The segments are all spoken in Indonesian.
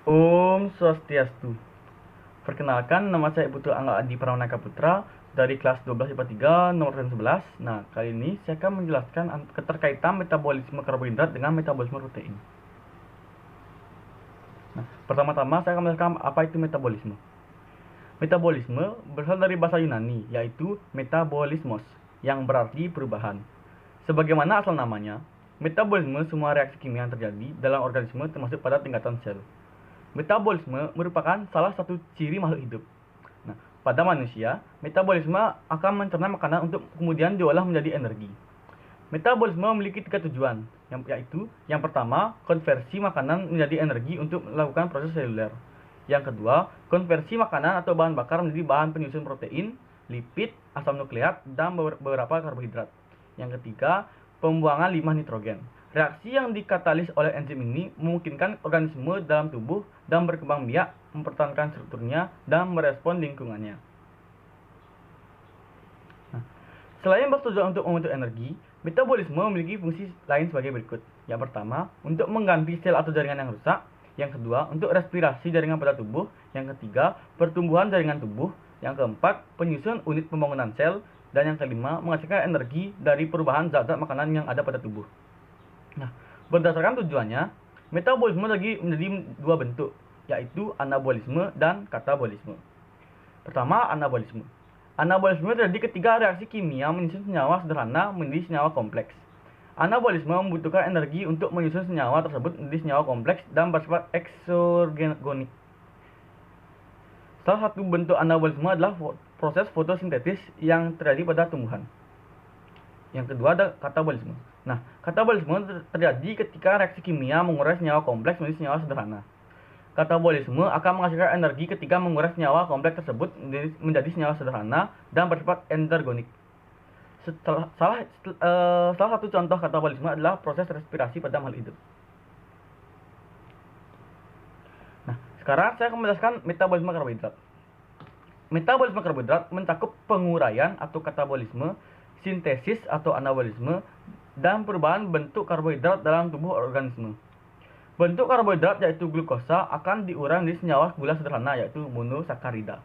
Om Swastiastu. Perkenalkan, nama saya Putu Angga Adi Prawanaka Putra dari kelas 12 IPA 3 nomor 11. Nah, kali ini saya akan menjelaskan keterkaitan metabolisme karbohidrat dengan metabolisme protein. Nah, pertama-tama saya akan menjelaskan apa itu metabolisme. Metabolisme berasal dari bahasa Yunani, yaitu metabolismos, yang berarti perubahan. Sebagaimana asal namanya, metabolisme semua reaksi kimia yang terjadi dalam organisme termasuk pada tingkatan sel. Metabolisme merupakan salah satu ciri makhluk hidup. Nah, pada manusia, metabolisme akan mencerna makanan untuk kemudian diolah menjadi energi. Metabolisme memiliki 3 tujuan, yaitu yang pertama, konversi makanan menjadi energi untuk melakukan proses seluler. Yang kedua, konversi makanan atau bahan bakar menjadi bahan penyusun protein, lipid, asam nukleat, dan beberapa karbohidrat. Yang ketiga, pembuangan limbah nitrogen. Reaksi yang dikatalis oleh enzim ini memungkinkan organisme dalam tubuh dan berkembang biak, mempertahankan strukturnya, dan merespon lingkungannya. Nah, selain bertujuan untuk membentuk energi, metabolisme memiliki fungsi lain sebagai berikut. Yang pertama, untuk mengganti sel atau jaringan yang rusak. Yang kedua, untuk respirasi jaringan pada tubuh. Yang ketiga, pertumbuhan jaringan tubuh. Yang keempat, penyusun unit pembangunan sel. Dan yang kelima, menghasilkan energi dari perubahan zat-zat makanan yang ada pada tubuh. Nah, berdasarkan tujuannya, metabolisme lagi menjadi dua bentuk, yaitu anabolisme dan katabolisme. Pertama, anabolisme. Anabolisme terjadi ketika reaksi kimia menyusun senyawa sederhana menjadi senyawa kompleks. Anabolisme membutuhkan energi untuk menyusun senyawa tersebut menjadi senyawa kompleks dan bersifat eksogenik. Salah satu bentuk anabolisme adalah proses fotosintesis yang terjadi pada tumbuhan. Yang kedua ada katabolisme. Nah, katabolisme terjadi ketika reaksi kimia mengurai senyawa kompleks menjadi senyawa sederhana. Katabolisme akan menghasilkan energi ketika mengurai senyawa kompleks tersebut menjadi senyawa sederhana dan bersifat endergonik. Salah satu contoh katabolisme adalah proses respirasi pada makhluk hidup. Nah, sekarang saya akan menjelaskan metabolisme karbohidrat. Metabolisme karbohidrat mencakup penguraian atau katabolisme, sintesis atau anabolisme, dan perubahan bentuk karbohidrat dalam tubuh organisme. Bentuk karbohidrat yaitu glukosa akan diurai menjadi senyawa gula sederhana yaitu monosakarida.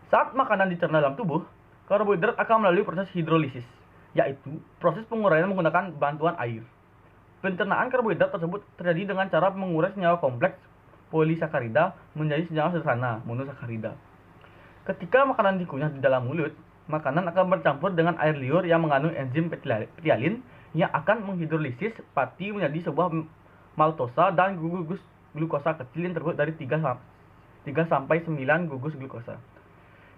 Saat makanan dicerna dalam tubuh, karbohidrat akan melalui proses hidrolisis, yaitu proses penguraian menggunakan bantuan air. Pencernaan karbohidrat tersebut terjadi dengan cara mengurai senyawa kompleks polisakarida menjadi senyawa sederhana monosakarida. Ketika makanan dikunyah di dalam mulut, makanan akan bercampur dengan air liur yang mengandung enzim ptyalin yang akan menghidrolisis pati menjadi sebuah maltosa dan gugus glukosa kecil yang terbuat dari 3 sampai 9 gugus glukosa.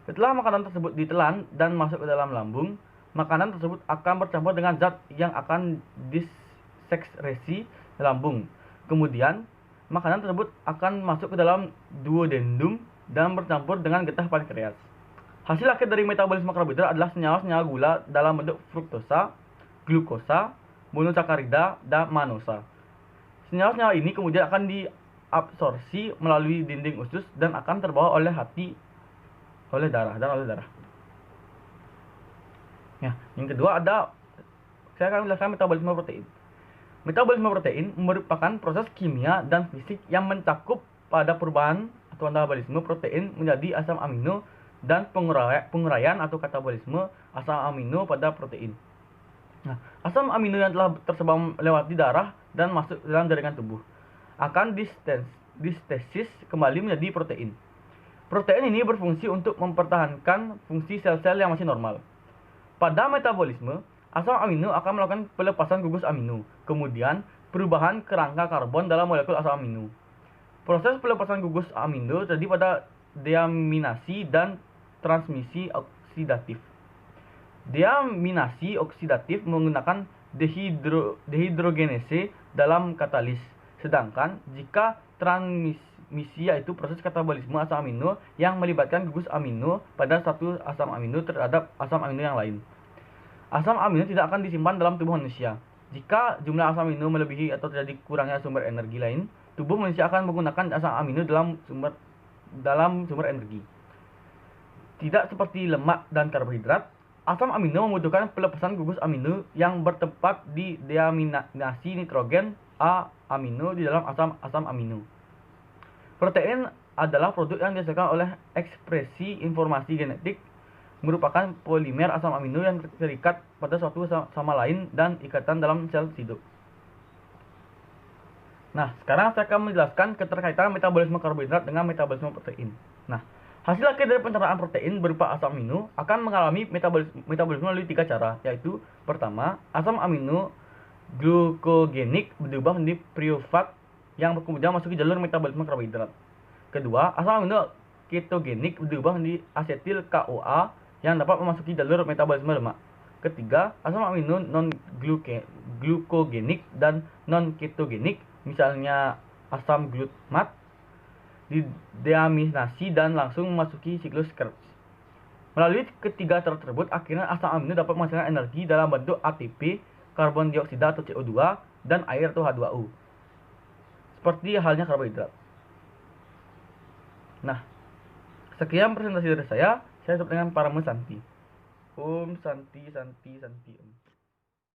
Setelah makanan tersebut ditelan dan masuk ke dalam lambung, makanan tersebut akan bercampur dengan zat yang akan disekresi lambung. Kemudian, makanan tersebut akan masuk ke dalam duodenum dan bercampur dengan getah pankreas. Hasil akhir dari metabolisme karbohidrat adalah senyawa-senyawa gula dalam bentuk fruktosa, glukosa, monosakarida, dan manosa. Senyawa-senyawa ini kemudian akan diabsorpsi melalui dinding usus dan akan terbawa oleh darah. Ya, yang kedua saya akan menjelaskan metabolisme protein. Metabolisme protein merupakan proses kimia dan fisik yang mencakup pada perubahan atau anabolisme protein menjadi asam amino dan penguraian atau katabolisme asam amino pada protein. Nah, asam amino yang telah tersebar melewati darah dan masuk dalam jaringan tubuh akan distesis kembali menjadi protein. Protein ini berfungsi untuk mempertahankan fungsi sel-sel yang masih normal. Pada metabolisme, asam amino akan melakukan pelepasan gugus amino, kemudian perubahan kerangka karbon dalam molekul asam amino. Proses pelepasan gugus amino terjadi pada deaminasi dan transmisi oksidatif. Deaminasi oksidatif menggunakan dehidrogenase dalam katalis, sedangkan jika transmisi yaitu proses katabolisme asam amino yang melibatkan gugus amino pada satu asam amino terhadap asam amino yang lain. Asam amino tidak akan disimpan dalam tubuh manusia. Jika jumlah asam amino melebihi atau terjadi kurangnya sumber energi lain, tubuh manusia akan menggunakan asam amino dalam sumber energi. Tidak seperti lemak dan karbohidrat, asam amino membutuhkan pelepasan gugus amino yang bertempat di deaminasi nitrogen A amino di dalam asam amino. Protein adalah produk yang dihasilkan oleh ekspresi informasi genetik, merupakan polimer asam amino yang terikat pada suatu sama lain dan ikatan dalam sel hidup. Nah, sekarang saya akan menjelaskan keterkaitan metabolisme karbohidrat dengan metabolisme protein. Nah, hasil akhir dari pencernaan protein berupa asam amino akan mengalami metabolisme melalui 3 cara, yaitu pertama, asam amino glukogenik berubah menjadi pirufat yang kemudian masuk ke jalur metabolisme karbohidrat. Kedua, asam amino ketogenik berubah menjadi asetil CoA yang dapat memasuki jalur metabolisme lemak. Ketiga, asam amino non-glukogenik dan non-ketogenik, misalnya asam glutamat, dideaminasi dan langsung memasuki siklus Krebs. Melalui ketiga cara tersebut, akhirnya asam amino dapat menghasilkan energi dalam bentuk ATP, karbon dioksida atau CO2, dan air atau H2O. Seperti halnya karbohidrat. Nah, sekian presentasi dari saya tutup dengan Parama Santi. Om Santi Santi Santi Om.